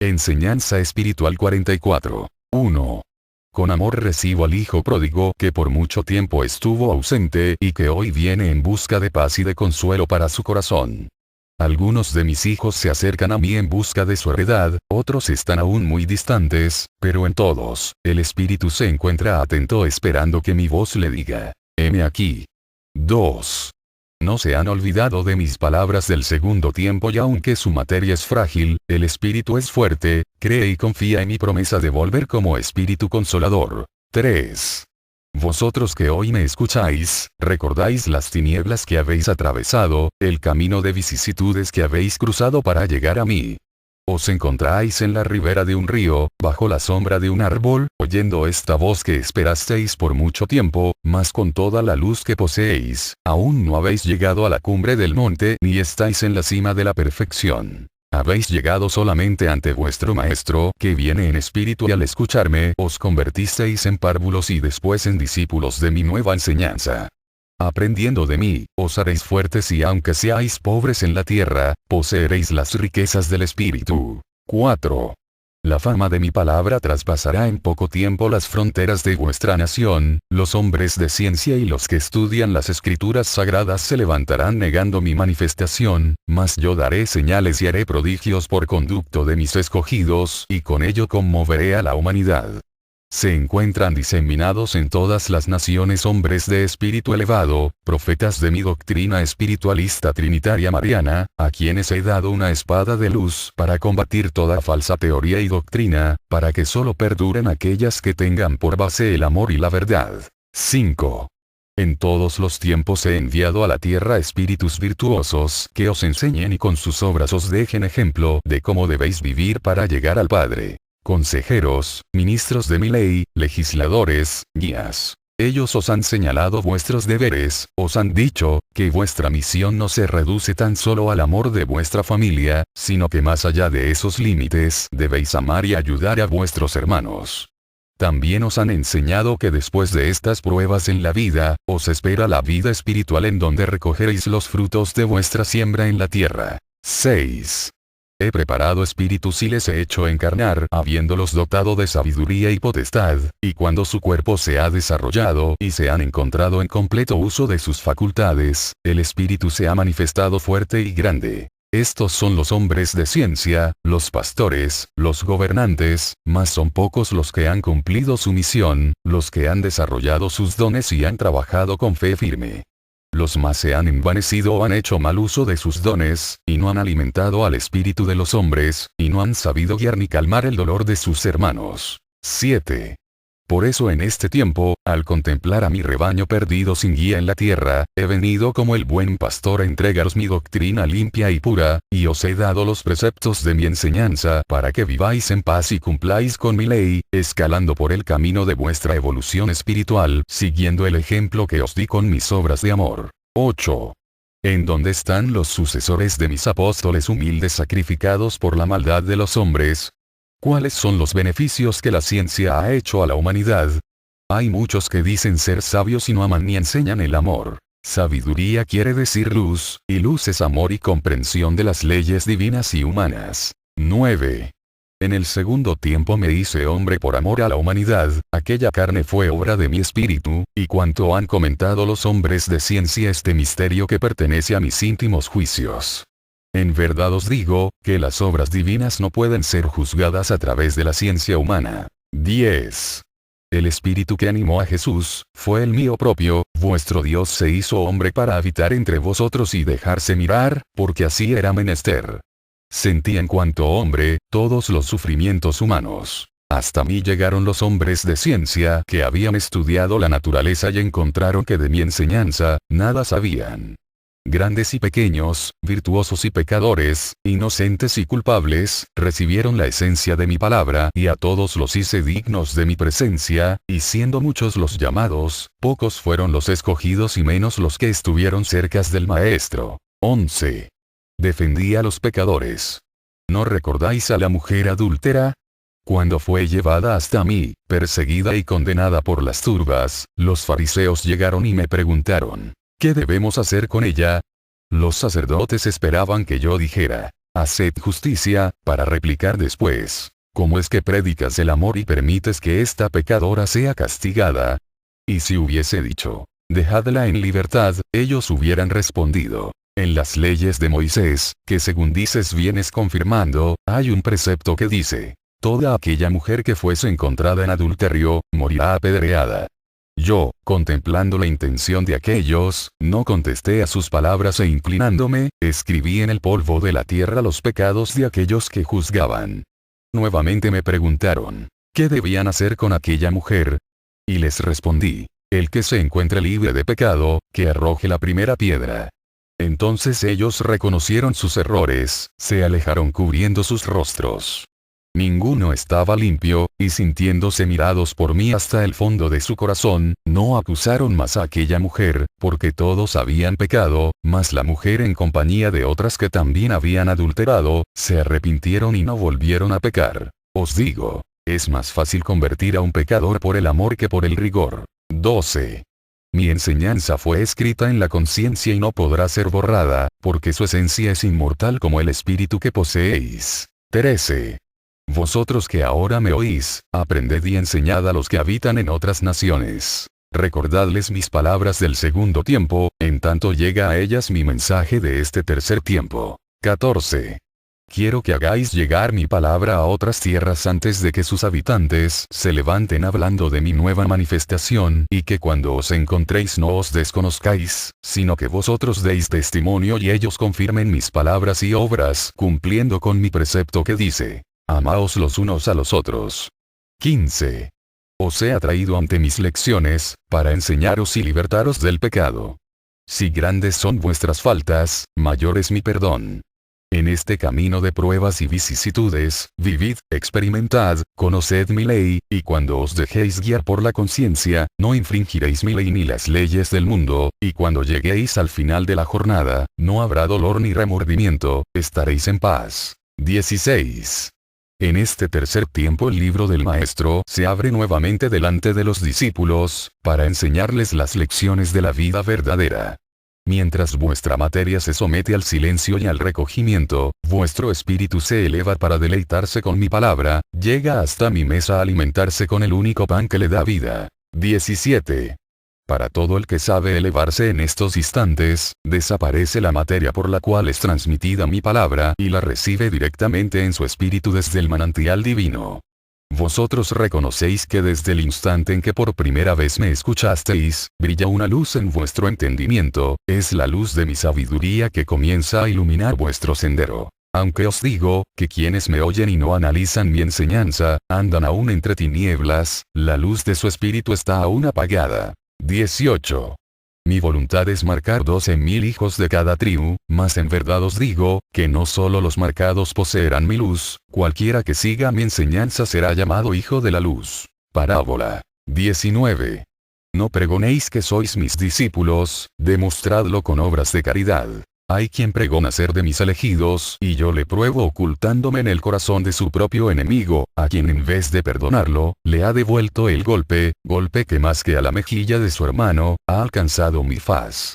Enseñanza espiritual 44. 1. Con amor recibo al Hijo pródigo que por mucho tiempo estuvo ausente y que hoy viene en busca de paz y de consuelo para su corazón. Algunos de mis hijos se acercan a mí en busca de su heredad, otros están aún muy distantes, pero en todos, el Espíritu se encuentra atento esperando que mi voz le diga, heme aquí. 2. No se han olvidado de mis palabras del segundo tiempo y aunque su materia es frágil, el Espíritu es fuerte, cree y confía en mi promesa de volver como Espíritu Consolador. 3. Vosotros que hoy me escucháis, recordáis las tinieblas que habéis atravesado, el camino de vicisitudes que habéis cruzado para llegar a mí. Os encontráis en la ribera de un río, bajo la sombra de un árbol, oyendo esta voz que esperasteis por mucho tiempo, mas con toda la luz que poseéis, aún no habéis llegado a la cumbre del monte ni estáis en la cima de la perfección. Habéis llegado solamente ante vuestro Maestro, que viene en espíritu y al escucharme, os convertisteis en párvulos y después en discípulos de mi nueva enseñanza. Aprendiendo de mí, os haréis fuertes y aunque seáis pobres en la tierra, poseeréis las riquezas del Espíritu. 4. La fama de mi palabra traspasará en poco tiempo las fronteras de vuestra nación, los hombres de ciencia y los que estudian las escrituras sagradas se levantarán negando mi manifestación, mas yo daré señales y haré prodigios por conducto de mis escogidos y con ello conmoveré a la humanidad. Se encuentran diseminados en todas las naciones hombres de espíritu elevado, profetas de mi doctrina espiritualista trinitaria mariana, a quienes he dado una espada de luz para combatir toda falsa teoría y doctrina, para que solo perduren aquellas que tengan por base el amor y la verdad. 5. En todos los tiempos he enviado a la tierra espíritus virtuosos que os enseñen y con sus obras os dejen ejemplo de cómo debéis vivir para llegar al Padre. Consejeros, ministros de mi ley, legisladores, guías. Ellos os han señalado vuestros deberes, os han dicho, que vuestra misión no se reduce tan solo al amor de vuestra familia, sino que más allá de esos límites debéis amar y ayudar a vuestros hermanos. También os han enseñado que después de estas pruebas en la vida, os espera la vida espiritual en donde recogeréis los frutos de vuestra siembra en la tierra. 6. He preparado espíritus y les he hecho encarnar, habiéndolos dotado de sabiduría y potestad, y cuando su cuerpo se ha desarrollado y se han encontrado en completo uso de sus facultades, el espíritu se ha manifestado fuerte y grande. Estos son los hombres de ciencia, los pastores, los gobernantes, mas son pocos los que han cumplido su misión, los que han desarrollado sus dones y han trabajado con fe firme. Los más se han envanecido o han hecho mal uso de sus dones, y no han alimentado al espíritu de los hombres, y no han sabido guiar ni calmar el dolor de sus hermanos. 7. Por eso en este tiempo, al contemplar a mi rebaño perdido sin guía en la tierra, he venido como el buen pastor a entregaros mi doctrina limpia y pura, y os he dado los preceptos de mi enseñanza para que viváis en paz y cumpláis con mi ley, escalando por el camino de vuestra evolución espiritual, siguiendo el ejemplo que os di con mis obras de amor. 8. ¿En dónde están los sucesores de mis apóstoles humildes sacrificados por la maldad de los hombres? ¿Cuáles son los beneficios que la ciencia ha hecho a la humanidad? Hay muchos que dicen ser sabios y no aman ni enseñan el amor. Sabiduría quiere decir luz, y luz es amor y comprensión de las leyes divinas y humanas. 9. En el segundo tiempo me hice hombre por amor a la humanidad, aquella carne fue obra de mi espíritu, y cuanto han comentado los hombres de ciencia este misterio que pertenece a mis íntimos juicios. En verdad os digo, que las obras divinas no pueden ser juzgadas a través de la ciencia humana. 10. El espíritu que animó a Jesús, fue el mío propio, vuestro Dios se hizo hombre para habitar entre vosotros y dejarse mirar, porque así era menester. Sentí en cuanto hombre, todos los sufrimientos humanos. Hasta mí llegaron los hombres de ciencia que habían estudiado la naturaleza y encontraron que de mi enseñanza, nada sabían. Grandes y pequeños, virtuosos y pecadores, inocentes y culpables, recibieron la esencia de mi palabra y a todos los hice dignos de mi presencia, y siendo muchos los llamados, pocos fueron los escogidos y menos los que estuvieron cerca del Maestro. 11. Defendí a los pecadores. ¿No recordáis a la mujer adúltera? Cuando fue llevada hasta mí, perseguida y condenada por las turbas, los fariseos llegaron y me preguntaron, ¿qué debemos hacer con ella? Los sacerdotes esperaban que yo dijera, haced justicia, para replicar después, ¿cómo es que predicas el amor y permites que esta pecadora sea castigada? Y si hubiese dicho, dejadla en libertad, ellos hubieran respondido, en las leyes de Moisés, que según dices vienes confirmando, hay un precepto que dice, toda aquella mujer que fuese encontrada en adulterio, morirá apedreada. Yo, contemplando la intención de aquellos, no contesté a sus palabras e inclinándome, escribí en el polvo de la tierra los pecados de aquellos que juzgaban. Nuevamente me preguntaron, ¿qué debían hacer con aquella mujer? Y les respondí, el que se encuentre libre de pecado, que arroje la primera piedra. Entonces ellos reconocieron sus errores, se alejaron cubriendo sus rostros. Ninguno estaba limpio, y sintiéndose mirados por mí hasta el fondo de su corazón, no acusaron más a aquella mujer, porque todos habían pecado, mas la mujer en compañía de otras que también habían adulterado, se arrepintieron y no volvieron a pecar. Os digo, es más fácil convertir a un pecador por el amor que por el rigor. 12. Mi enseñanza fue escrita en la conciencia y no podrá ser borrada, porque su esencia es inmortal como el espíritu que poseéis. 13. Vosotros que ahora me oís, aprended y enseñad a los que habitan en otras naciones. Recordadles mis palabras del segundo tiempo, en tanto llega a ellas mi mensaje de este tercer tiempo. 14. Quiero que hagáis llegar mi palabra a otras tierras antes de que sus habitantes se levanten hablando de mi nueva manifestación, y que cuando os encontréis no os desconozcáis, sino que vosotros deis testimonio y ellos confirmen mis palabras y obras, cumpliendo con mi precepto que dice, amaos los unos a los otros. 15. Os he atraído ante mis lecciones, para enseñaros y libertaros del pecado. Si grandes son vuestras faltas, mayor es mi perdón. En este camino de pruebas y vicisitudes, vivid, experimentad, conoced mi ley, y cuando os dejéis guiar por la conciencia, no infringiréis mi ley ni las leyes del mundo, y cuando lleguéis al final de la jornada, no habrá dolor ni remordimiento, estaréis en paz. 16. En este tercer tiempo el libro del Maestro se abre nuevamente delante de los discípulos, para enseñarles las lecciones de la vida verdadera. Mientras vuestra materia se somete al silencio y al recogimiento, vuestro espíritu se eleva para deleitarse con mi palabra, llega hasta mi mesa a alimentarse con el único pan que le da vida. 17. Para todo el que sabe elevarse en estos instantes, desaparece la materia por la cual es transmitida mi palabra y la recibe directamente en su espíritu desde el manantial divino. Vosotros reconocéis que desde el instante en que por primera vez me escuchasteis, brilla una luz en vuestro entendimiento, es la luz de mi sabiduría que comienza a iluminar vuestro sendero. Aunque os digo, que quienes me oyen y no analizan mi enseñanza, andan aún entre tinieblas, la luz de su espíritu está aún apagada. 18. Mi voluntad es marcar 12.000 hijos de cada tribu, mas en verdad os digo, que no solo los marcados poseerán mi luz, cualquiera que siga mi enseñanza será llamado hijo de la luz. Parábola. 19. No pregonéis que sois mis discípulos, demostradlo con obras de caridad. Hay quien pregona ser de mis elegidos, y yo le pruebo ocultándome en el corazón de su propio enemigo, a quien en vez de perdonarlo, le ha devuelto el golpe que más que a la mejilla de su hermano, ha alcanzado mi faz.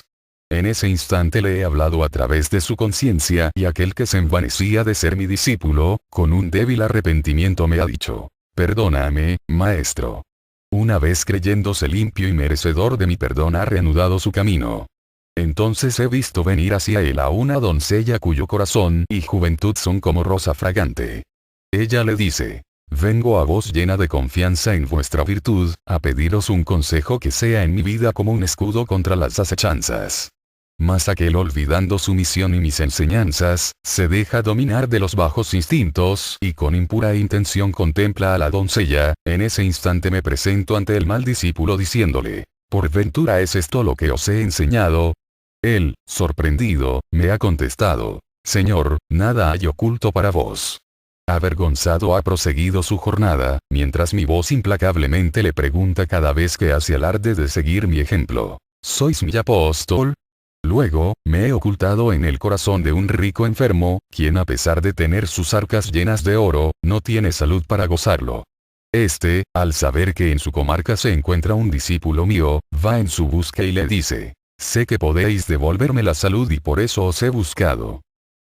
En ese instante le he hablado a través de su conciencia, y aquel que se envanecía de ser mi discípulo, con un débil arrepentimiento me ha dicho, perdóname, maestro. Una vez creyéndose limpio y merecedor de mi perdón ha reanudado su camino. Entonces he visto venir hacia él a una doncella cuyo corazón y juventud son como rosa fragante. Ella le dice, vengo a vos llena de confianza en vuestra virtud, a pediros un consejo que sea en mi vida como un escudo contra las acechanzas. Mas aquel olvidando su misión y mis enseñanzas, se deja dominar de los bajos instintos y con impura intención contempla a la doncella, en ese instante me presento ante el mal discípulo diciéndole, ¿por ventura es esto lo que os he enseñado? Él, sorprendido, me ha contestado, Señor, nada hay oculto para vos. Avergonzado ha proseguido su jornada, mientras mi voz implacablemente le pregunta cada vez que hace alarde de seguir mi ejemplo, ¿sois mi apóstol? Luego, me he ocultado en el corazón de un rico enfermo, quien a pesar de tener sus arcas llenas de oro, no tiene salud para gozarlo. Este, al saber que en su comarca se encuentra un discípulo mío, va en su busca y le dice, sé que podéis devolverme la salud y por eso os he buscado.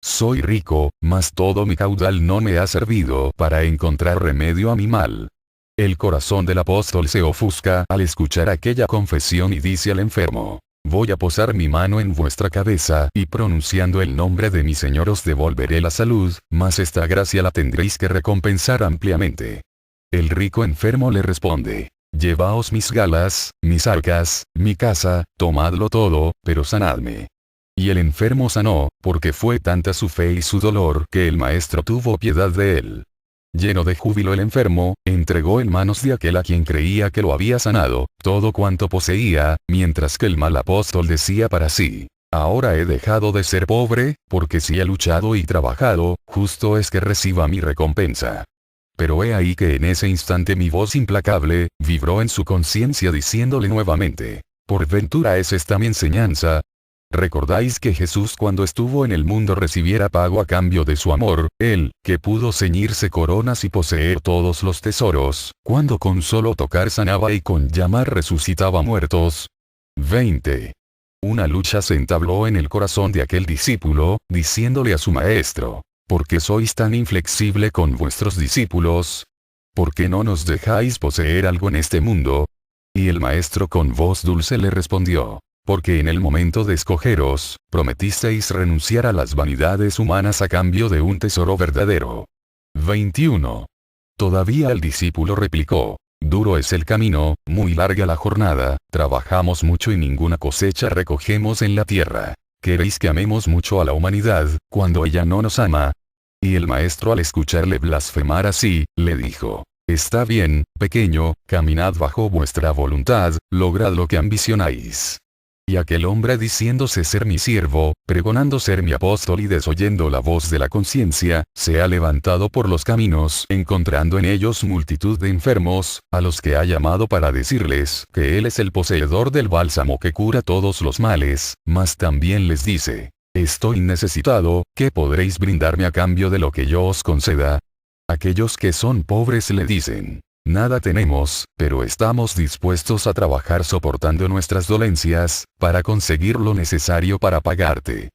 Soy rico, mas todo mi caudal no me ha servido para encontrar remedio a mi mal. El corazón del apóstol se ofusca al escuchar aquella confesión y dice al enfermo: voy a posar mi mano en vuestra cabeza y pronunciando el nombre de mi Señor os devolveré la salud, mas esta gracia la tendréis que recompensar ampliamente. El rico enfermo le responde: llevaos mis galas, mis arcas, mi casa, tomadlo todo, pero sanadme. Y el enfermo sanó, porque fue tanta su fe y su dolor que el maestro tuvo piedad de él. Lleno de júbilo el enfermo, entregó en manos de aquel a quien creía que lo había sanado, todo cuanto poseía, mientras que el mal apóstol decía para sí: ahora he dejado de ser pobre, porque si he luchado y trabajado, justo es que reciba mi recompensa. Pero he ahí que en ese instante mi voz implacable, vibró en su conciencia diciéndole nuevamente: ¿por ventura es esta mi enseñanza? ¿Recordáis que Jesús cuando estuvo en el mundo recibiera pago a cambio de su amor, él, que pudo ceñirse coronas y poseer todos los tesoros, cuando con solo tocar sanaba y con llamar resucitaba muertos? 20. Una lucha se entabló en el corazón de aquel discípulo, diciéndole a su maestro: ¿por qué sois tan inflexible con vuestros discípulos? ¿Por qué no nos dejáis poseer algo en este mundo? Y el maestro con voz dulce le respondió: porque en el momento de escogeros, prometisteis renunciar a las vanidades humanas a cambio de un tesoro verdadero. 21. Todavía el discípulo replicó: duro es el camino, muy larga la jornada, trabajamos mucho y ninguna cosecha recogemos en la tierra. ¿Queréis que amemos mucho a la humanidad, cuando ella no nos ama? Y el maestro al escucharle blasfemar así, le dijo: está bien, pequeño, caminad bajo vuestra voluntad, lograd lo que ambicionáis. Y aquel hombre diciéndose ser mi siervo, pregonando ser mi apóstol y desoyendo la voz de la conciencia, se ha levantado por los caminos, encontrando en ellos multitud de enfermos, a los que ha llamado para decirles que él es el poseedor del bálsamo que cura todos los males, mas también les dice: estoy necesitado, ¿qué podréis brindarme a cambio de lo que yo os conceda? Aquellos que son pobres le dicen: nada tenemos, pero estamos dispuestos a trabajar soportando nuestras dolencias, para conseguir lo necesario para pagarte.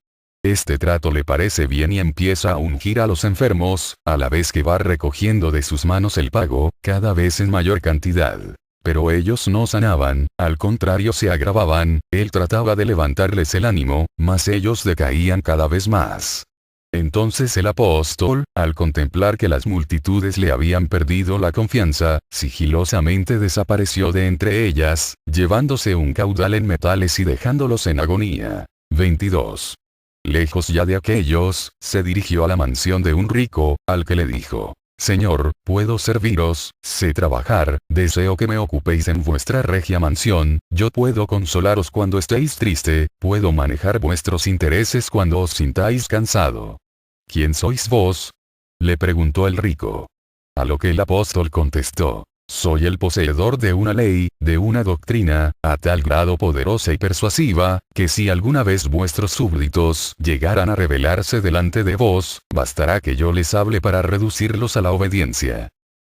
Este trato le parece bien y empieza a ungir a los enfermos, a la vez que va recogiendo de sus manos el pago, cada vez en mayor cantidad. Pero ellos no sanaban, al contrario se agravaban, él trataba de levantarles el ánimo, mas ellos decaían cada vez más. Entonces el apóstol, al contemplar que las multitudes le habían perdido la confianza, sigilosamente desapareció de entre ellas, llevándose un caudal en metales y dejándolos en agonía. 22. Lejos ya de aquellos, se dirigió a la mansión de un rico, al que le dijo: Señor, puedo serviros, sé trabajar, deseo que me ocupéis en vuestra regia mansión, yo puedo consolaros cuando estéis triste, puedo manejar vuestros intereses cuando os sintáis cansado. ¿Quién sois vos? Le preguntó el rico. A lo que el apóstol contestó: soy el poseedor de una ley, de una doctrina, a tal grado poderosa y persuasiva, que si alguna vez vuestros súbditos llegaran a rebelarse delante de vos, bastará que yo les hable para reducirlos a la obediencia.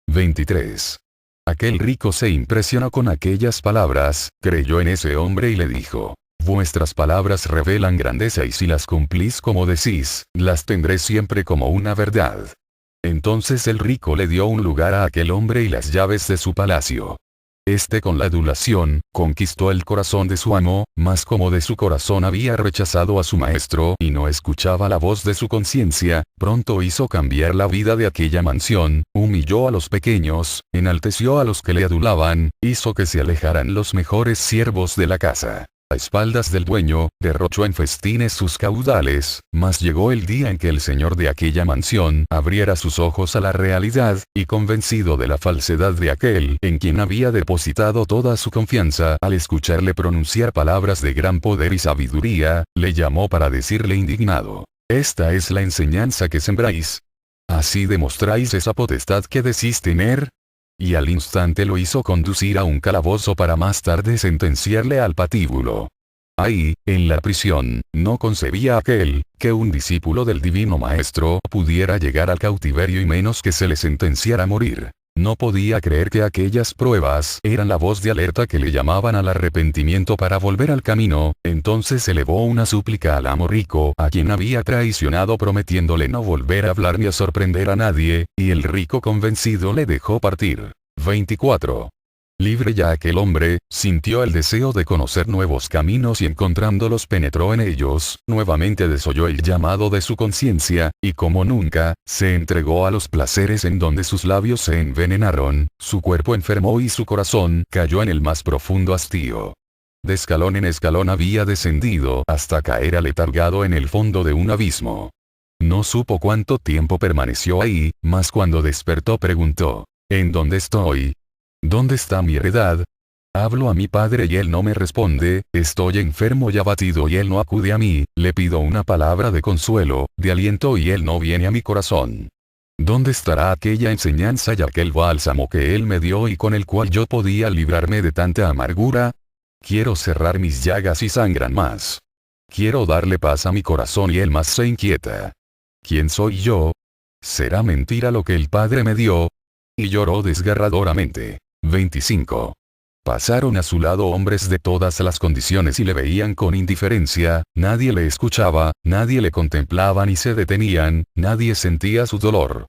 23. Aquel rico se impresionó con aquellas palabras, creyó en ese hombre y le dijo: vuestras palabras revelan grandeza y si las cumplís como decís, las tendré siempre como una verdad. Entonces el rico le dio un lugar a aquel hombre y las llaves de su palacio. Este con la adulación, conquistó el corazón de su amo, mas como de su corazón había rechazado a su maestro y no escuchaba la voz de su conciencia, pronto hizo cambiar la vida de aquella mansión, humilló a los pequeños, enalteció a los que le adulaban, hizo que se alejaran los mejores siervos de la casa. A espaldas del dueño, derrochó en festines sus caudales, mas llegó el día en que el señor de aquella mansión abriera sus ojos a la realidad, y convencido de la falsedad de aquel en quien había depositado toda su confianza, al escucharle pronunciar palabras de gran poder y sabiduría, le llamó para decirle indignado: esta es la enseñanza que sembráis. ¿Así demostráis esa potestad que decís tener? Y al instante lo hizo conducir a un calabozo para más tarde sentenciarle al patíbulo. Ahí, en la prisión, no concebía aquel, que un discípulo del divino maestro pudiera llegar al cautiverio y menos que se le sentenciara a morir. No podía creer que aquellas pruebas eran la voz de alerta que le llamaban al arrepentimiento para volver al camino. Entonces elevó una súplica al amo rico, a quien había traicionado prometiéndole no volver a hablar ni a sorprender a nadie, y el rico convencido le dejó partir. 24. Libre ya aquel hombre, sintió el deseo de conocer nuevos caminos y encontrándolos penetró en ellos, nuevamente desoyó el llamado de su conciencia, y como nunca, se entregó a los placeres en donde sus labios se envenenaron, su cuerpo enfermó y su corazón cayó en el más profundo hastío. De escalón en escalón había descendido hasta caer aletargado en el fondo de un abismo. No supo cuánto tiempo permaneció ahí, mas cuando despertó preguntó, ¿en dónde estoy? ¿Dónde está mi heredad? Hablo a mi padre y él no me responde, estoy enfermo y abatido y él no acude a mí, le pido una palabra de consuelo, de aliento y él no viene a mi corazón. ¿Dónde estará aquella enseñanza y aquel bálsamo que él me dio y con el cual yo podía librarme de tanta amargura? Quiero cerrar mis llagas y sangran más. Quiero darle paz a mi corazón y él más se inquieta. ¿Quién soy yo? ¿Será mentira lo que el padre me dio? Y lloró desgarradoramente. 25. Pasaron a su lado hombres de todas las condiciones y le veían con indiferencia, nadie le escuchaba, nadie le contemplaba ni se detenían, nadie sentía su dolor.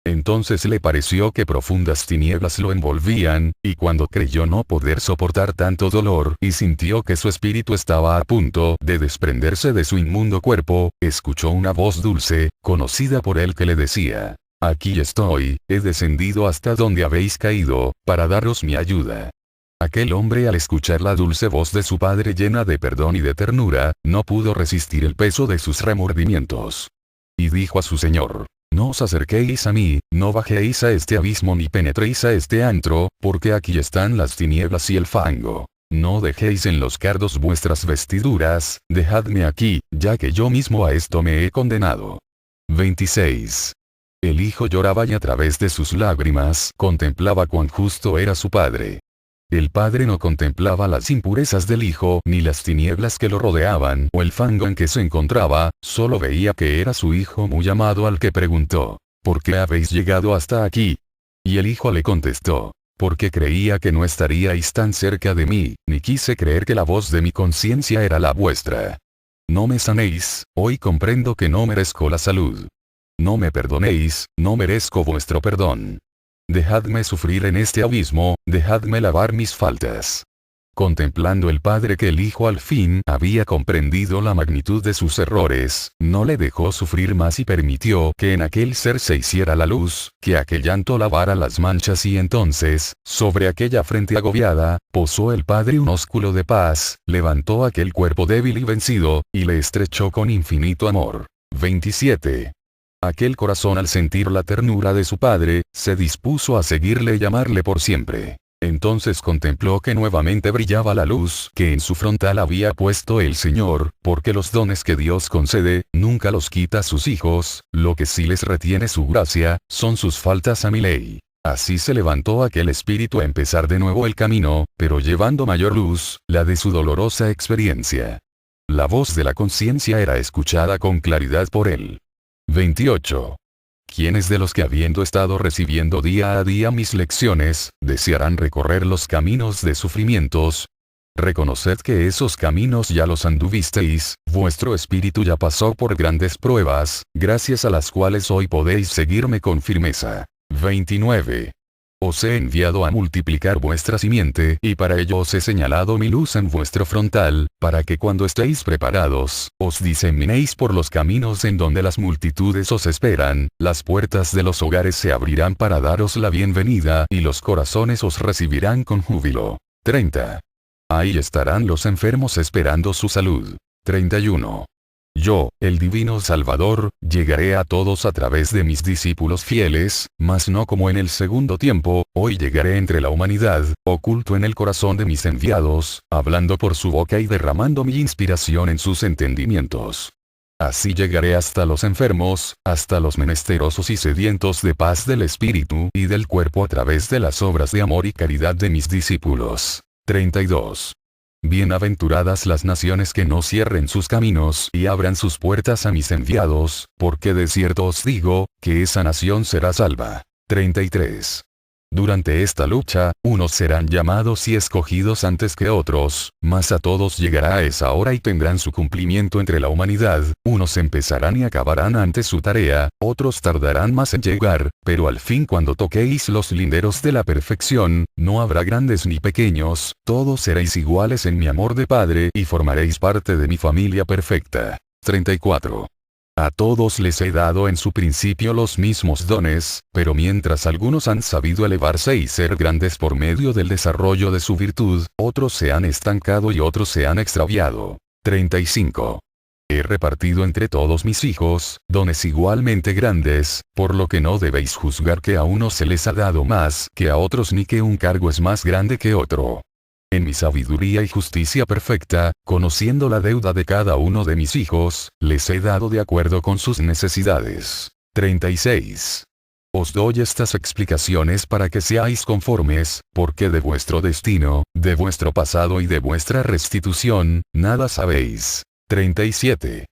Entonces le pareció que profundas tinieblas lo envolvían, y cuando creyó no poder soportar tanto dolor y sintió que su espíritu estaba a punto de desprenderse de su inmundo cuerpo, escuchó una voz dulce, conocida por él que le decía, aquí estoy, he descendido hasta donde habéis caído, para daros mi ayuda. Aquel hombre al escuchar la dulce voz de su padre llena de perdón y de ternura, no pudo resistir el peso de sus remordimientos. Y dijo a su señor, no os acerquéis a mí, no bajéis a este abismo ni penetréis a este antro, porque aquí están las tinieblas y el fango. No dejéis en los cardos vuestras vestiduras, dejadme aquí, ya que yo mismo a esto me he condenado. 26. El hijo lloraba y a través de sus lágrimas contemplaba cuán justo era su padre. El padre no contemplaba las impurezas del hijo ni las tinieblas que lo rodeaban o el fango en que se encontraba, solo veía que era su hijo muy amado al que preguntó, ¿por qué habéis llegado hasta aquí? Y el hijo le contestó, porque creía que no estaríais tan cerca de mí, ni quise creer que la voz de mi conciencia era la vuestra. No me sanéis, hoy comprendo que no merezco la salud. No me perdonéis, no merezco vuestro perdón. Dejadme sufrir en este abismo, dejadme lavar mis faltas. Contemplando el padre que el hijo al fin había comprendido la magnitud de sus errores, no le dejó sufrir más y permitió que en aquel ser se hiciera la luz, que aquel llanto lavara las manchas y entonces, sobre aquella frente agobiada, posó el padre un ósculo de paz, levantó aquel cuerpo débil y vencido, y le estrechó con infinito amor. 27. Aquel corazón al sentir la ternura de su padre, se dispuso a seguirle y llamarle por siempre. Entonces contempló que nuevamente brillaba la luz que en su frontal había puesto el Señor, porque los dones que Dios concede, nunca los quita a sus hijos, lo que sí les retiene su gracia, son sus faltas a mi ley. Así se levantó aquel espíritu a empezar de nuevo el camino, pero llevando mayor luz, la de su dolorosa experiencia. La voz de la conciencia era escuchada con claridad por él. 28. ¿Quiénes de los que habiendo estado recibiendo día a día mis lecciones, desearán recorrer los caminos de sufrimientos? Reconoced que esos caminos ya los anduvisteis, vuestro espíritu ya pasó por grandes pruebas, gracias a las cuales hoy podéis seguirme con firmeza. 29. Os he enviado a multiplicar vuestra simiente y para ello os he señalado mi luz en vuestro frontal, para que cuando estéis preparados, os diseminéis por los caminos en donde las multitudes os esperan, las puertas de los hogares se abrirán para daros la bienvenida y los corazones os recibirán con júbilo. 30. Ahí estarán los enfermos esperando su salud. 31. Yo, el divino Salvador, llegaré a todos a través de mis discípulos fieles, mas no como en el segundo tiempo, hoy llegaré entre la humanidad, oculto en el corazón de mis enviados, hablando por su boca y derramando mi inspiración en sus entendimientos. Así llegaré hasta los enfermos, hasta los menesterosos y sedientos de paz del espíritu y del cuerpo a través de las obras de amor y caridad de mis discípulos. 32. Bienaventuradas las naciones que no cierren sus caminos y abran sus puertas a mis enviados, porque de cierto os digo, que esa nación será salva. 33. Durante esta lucha, unos serán llamados y escogidos antes que otros, mas a todos llegará esa hora y tendrán su cumplimiento entre la humanidad, unos empezarán y acabarán antes su tarea, otros tardarán más en llegar, pero al fin cuando toquéis los linderos de la perfección, no habrá grandes ni pequeños, todos seréis iguales en mi amor de Padre y formaréis parte de mi familia perfecta. 34. A todos les he dado en su principio los mismos dones, pero mientras algunos han sabido elevarse y ser grandes por medio del desarrollo de su virtud, otros se han estancado y otros se han extraviado. 35. He repartido entre todos mis hijos, dones igualmente grandes, por lo que no debéis juzgar que a unos se les ha dado más que a otros ni que un cargo es más grande que otro. En mi sabiduría y justicia perfecta, conociendo la deuda de cada uno de mis hijos, les he dado de acuerdo con sus necesidades. 36. Os doy estas explicaciones para que seáis conformes, porque de vuestro destino, de vuestro pasado y de vuestra restitución, nada sabéis. 37.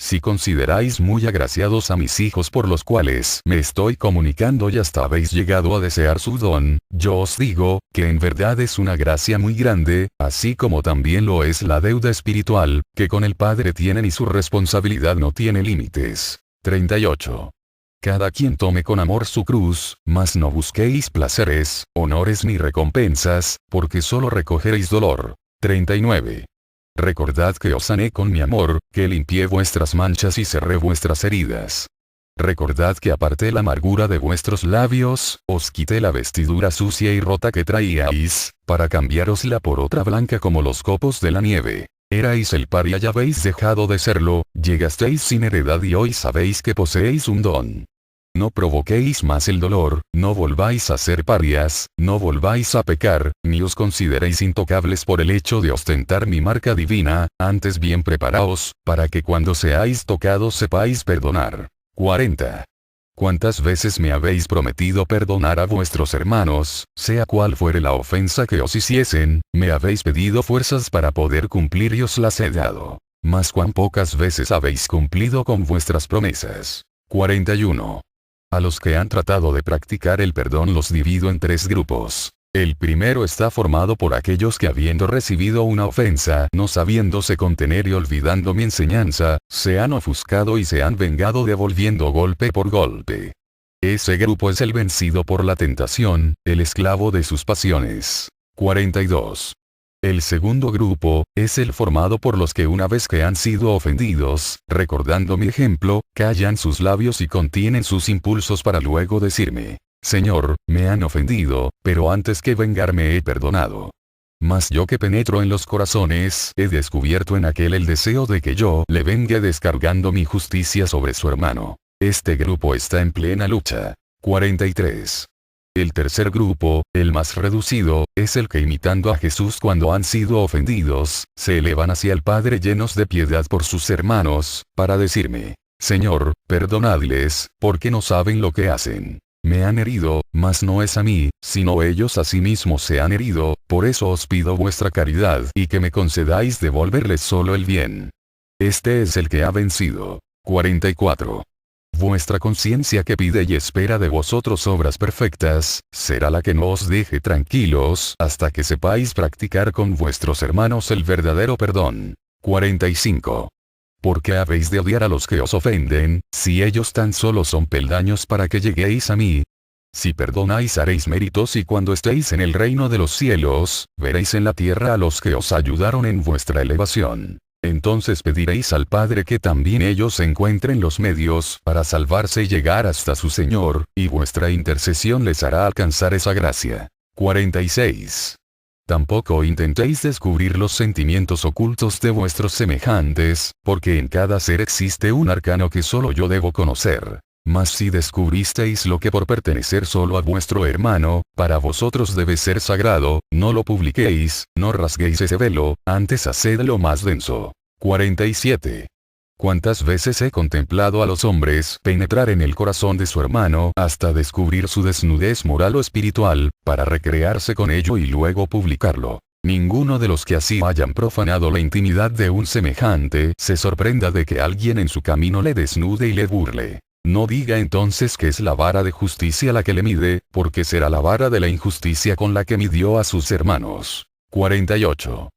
Si consideráis muy agraciados a mis hijos por los cuales me estoy comunicando y hasta habéis llegado a desear su don, yo os digo, que en verdad es una gracia muy grande, así como también lo es la deuda espiritual, que con el Padre tienen y su responsabilidad no tiene límites. 38. Cada quien tome con amor su cruz, mas no busquéis placeres, honores ni recompensas, porque solo recogeréis dolor. 39. Recordad que os sané con mi amor, que limpié vuestras manchas y cerré vuestras heridas. Recordad que aparté la amargura de vuestros labios, os quité la vestidura sucia y rota que traíais, para cambiárosla por otra blanca como los copos de la nieve. Erais el paria y habéis dejado de serlo, llegasteis sin heredad y hoy sabéis que poseéis un don. No provoquéis más el dolor, no volváis a ser parias, no volváis a pecar, ni os consideréis intocables por el hecho de ostentar mi marca divina, antes bien preparaos, para que cuando seáis tocados sepáis perdonar. 40. ¿Cuántas veces me habéis prometido perdonar a vuestros hermanos, sea cual fuere la ofensa que os hiciesen, me habéis pedido fuerzas para poder cumplir y os las he dado? Mas cuán pocas veces habéis cumplido con vuestras promesas. 41. A los que han tratado de practicar el perdón los divido en tres grupos. El primero está formado por aquellos que habiendo recibido una ofensa, no sabiéndose contener y olvidando mi enseñanza, se han ofuscado y se han vengado devolviendo golpe por golpe. Ese grupo es el vencido por la tentación, el esclavo de sus pasiones. 42. El segundo grupo, es el formado por los que una vez que han sido ofendidos, recordando mi ejemplo, callan sus labios y contienen sus impulsos para luego decirme: Señor, me han ofendido, pero antes que vengarme he perdonado. Mas yo que penetro en los corazones, he descubierto en aquel el deseo de que yo le vengue descargando mi justicia sobre su hermano. Este grupo está en plena lucha. 43. El tercer grupo, el más reducido, es el que imitando a Jesús cuando han sido ofendidos, se elevan hacia el Padre llenos de piedad por sus hermanos, para decirme: Señor, perdonadles, porque no saben lo que hacen. Me han herido, mas no es a mí, sino ellos a sí mismos se han herido, por eso os pido vuestra caridad y que me concedáis devolverles solo el bien. Este es el que ha vencido. 44. Vuestra conciencia que pide y espera de vosotros obras perfectas, será la que no os deje tranquilos hasta que sepáis practicar con vuestros hermanos el verdadero perdón. 45. ¿Por qué habéis de odiar a los que os ofenden, si ellos tan solo son peldaños para que lleguéis a mí? Si perdonáis haréis méritos y cuando estéis en el reino de los cielos, veréis en la tierra a los que os ayudaron en vuestra elevación. Entonces pediréis al Padre que también ellos encuentren los medios para salvarse y llegar hasta su Señor, y vuestra intercesión les hará alcanzar esa gracia. 46. Tampoco intentéis descubrir los sentimientos ocultos de vuestros semejantes, porque en cada ser existe un arcano que solo yo debo conocer. Mas si descubristeis lo que por pertenecer solo a vuestro hermano, para vosotros debe ser sagrado, no lo publiquéis, no rasguéis ese velo, antes hacedlo más denso. 47. ¿Cuántas veces he contemplado a los hombres penetrar en el corazón de su hermano hasta descubrir su desnudez moral o espiritual, para recrearse con ello y luego publicarlo? Ninguno de los que así hayan profanado la intimidad de un semejante se sorprenda de que alguien en su camino le desnude y le burle. No diga entonces que es la vara de justicia la que le mide, porque será la vara de la injusticia con la que midió a sus hermanos. 48.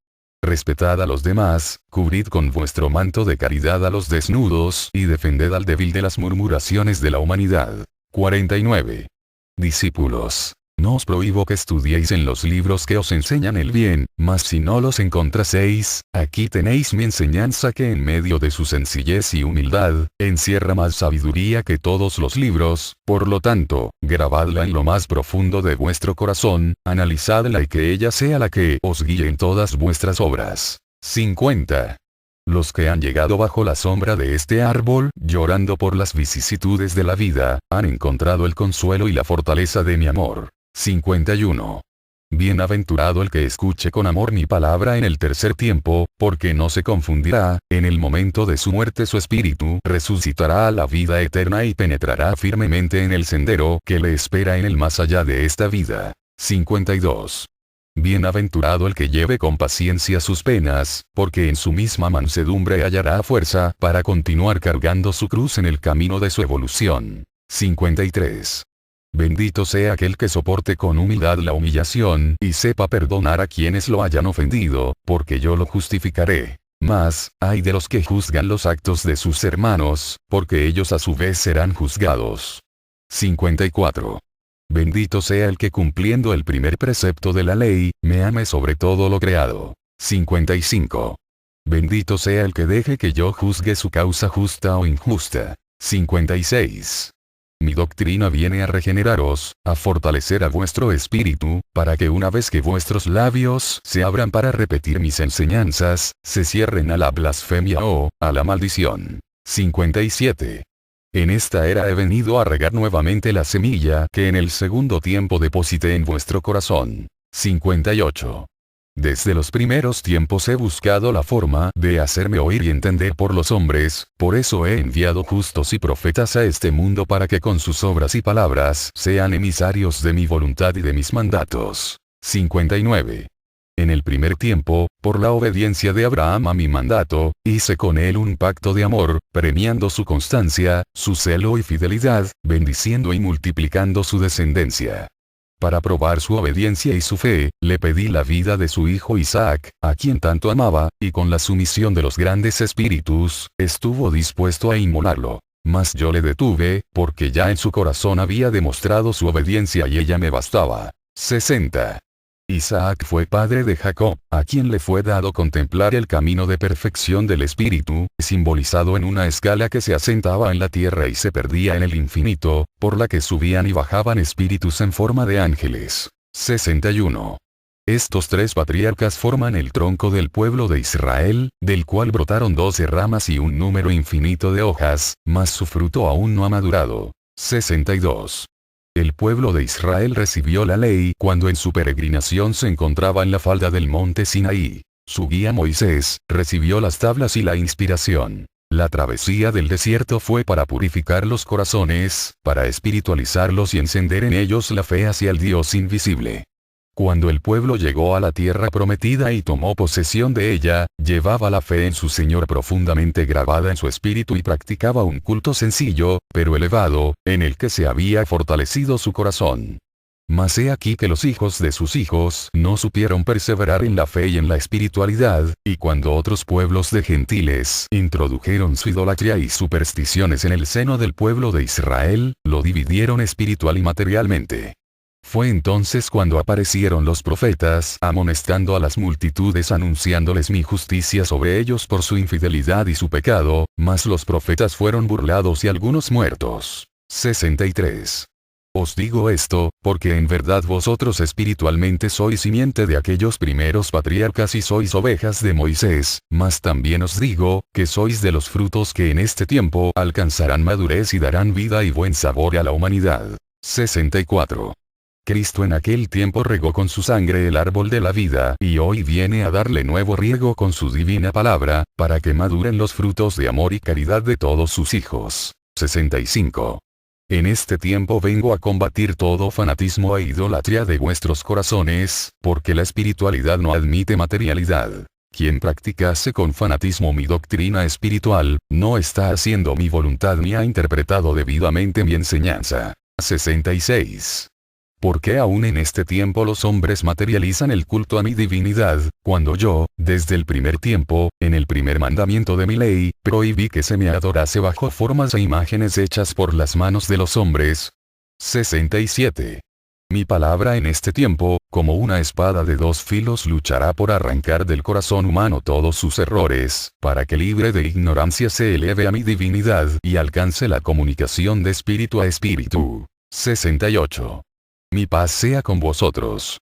Respetad a los demás, cubrid con vuestro manto de caridad a los desnudos, y defended al débil de las murmuraciones de la humanidad. 49. Discípulos, no os prohíbo que estudiéis en los libros que os enseñan el bien, mas si no los encontraseis, aquí tenéis mi enseñanza que en medio de su sencillez y humildad, encierra más sabiduría que todos los libros, por lo tanto, grabadla en lo más profundo de vuestro corazón, analizadla y que ella sea la que os guíe en todas vuestras obras. 50. Los que han llegado bajo la sombra de este árbol, llorando por las vicisitudes de la vida, han encontrado el consuelo y la fortaleza de mi amor. 51. Bienaventurado el que escuche con amor mi palabra en el tercer tiempo, porque no se confundirá, en el momento de su muerte su espíritu resucitará a la vida eterna y penetrará firmemente en el sendero que le espera en el más allá de esta vida. 52. Bienaventurado el que lleve con paciencia sus penas, porque en su misma mansedumbre hallará fuerza para continuar cargando su cruz en el camino de su evolución. 53. Bendito sea aquel que soporte con humildad la humillación, y sepa perdonar a quienes lo hayan ofendido, porque yo lo justificaré. Mas, ay de los que juzgan los actos de sus hermanos, porque ellos a su vez serán juzgados. 54. Bendito sea el que cumpliendo el primer precepto de la ley, me ame sobre todo lo creado. 55. Bendito sea el que deje que yo juzgue su causa justa o injusta. 56. Mi doctrina viene a regeneraros, a fortalecer a vuestro espíritu, para que una vez que vuestros labios se abran para repetir mis enseñanzas, se cierren a la blasfemia o a la maldición. 57. En esta era he venido a regar nuevamente la semilla que en el segundo tiempo deposité en vuestro corazón. 58. Desde los primeros tiempos he buscado la forma de hacerme oír y entender por los hombres, por eso he enviado justos y profetas a este mundo para que con sus obras y palabras sean emisarios de mi voluntad y de mis mandatos. 59. En el primer tiempo, por la obediencia de Abraham a mi mandato, hice con él un pacto de amor, premiando su constancia, su celo y fidelidad, bendiciendo y multiplicando su descendencia. Para probar su obediencia y su fe, le pedí la vida de su hijo Isaac, a quien tanto amaba, y con la sumisión de los grandes espíritus, estuvo dispuesto a inmolarlo. Mas yo le detuve, porque ya en su corazón había demostrado su obediencia y ella me bastaba. 60. Isaac fue padre de Jacob, a quien le fue dado contemplar el camino de perfección del espíritu, simbolizado en una escala que se asentaba en la tierra y se perdía en el infinito, por la que subían y bajaban espíritus en forma de ángeles. 61. Estos tres patriarcas forman el tronco del pueblo de Israel, del cual brotaron 12 ramas y un número infinito de hojas, mas su fruto aún no ha madurado. 62. El pueblo de Israel recibió la ley cuando en su peregrinación se encontraba en la falda del monte Sinaí. Su guía Moisés recibió las tablas y la inspiración. La travesía del desierto fue para purificar los corazones, para espiritualizarlos y encender en ellos la fe hacia el Dios invisible. Cuando el pueblo llegó a la tierra prometida y tomó posesión de ella, llevaba la fe en su Señor profundamente grabada en su espíritu y practicaba un culto sencillo, pero elevado, en el que se había fortalecido su corazón. Mas he aquí que los hijos de sus hijos no supieron perseverar en la fe y en la espiritualidad, y cuando otros pueblos de gentiles introdujeron su idolatría y supersticiones en el seno del pueblo de Israel, lo dividieron espiritual y materialmente. Fue entonces cuando aparecieron los profetas amonestando a las multitudes anunciándoles mi justicia sobre ellos por su infidelidad y su pecado, mas los profetas fueron burlados y algunos muertos. 63. Os digo esto, porque en verdad vosotros espiritualmente sois simiente de aquellos primeros patriarcas y sois ovejas de Moisés, mas también os digo, que sois de los frutos que en este tiempo alcanzarán madurez y darán vida y buen sabor a la humanidad. 64. Cristo en aquel tiempo regó con su sangre el árbol de la vida y hoy viene a darle nuevo riego con su divina palabra, para que maduren los frutos de amor y caridad de todos sus hijos. 65. En este tiempo vengo a combatir todo fanatismo e idolatría de vuestros corazones, porque la espiritualidad no admite materialidad. Quien practicase con fanatismo mi doctrina espiritual, no está haciendo mi voluntad ni ha interpretado debidamente mi enseñanza. 66. ¿Por qué aún en este tiempo los hombres materializan el culto a mi divinidad, cuando yo, desde el primer tiempo, en el primer mandamiento de mi ley, prohibí que se me adorase bajo formas e imágenes hechas por las manos de los hombres? 67. Mi palabra en este tiempo, como una espada de dos filos, luchará por arrancar del corazón humano todos sus errores, para que libre de ignorancia se eleve a mi divinidad y alcance la comunicación de espíritu a espíritu. 68. Mi paz sea con vosotros.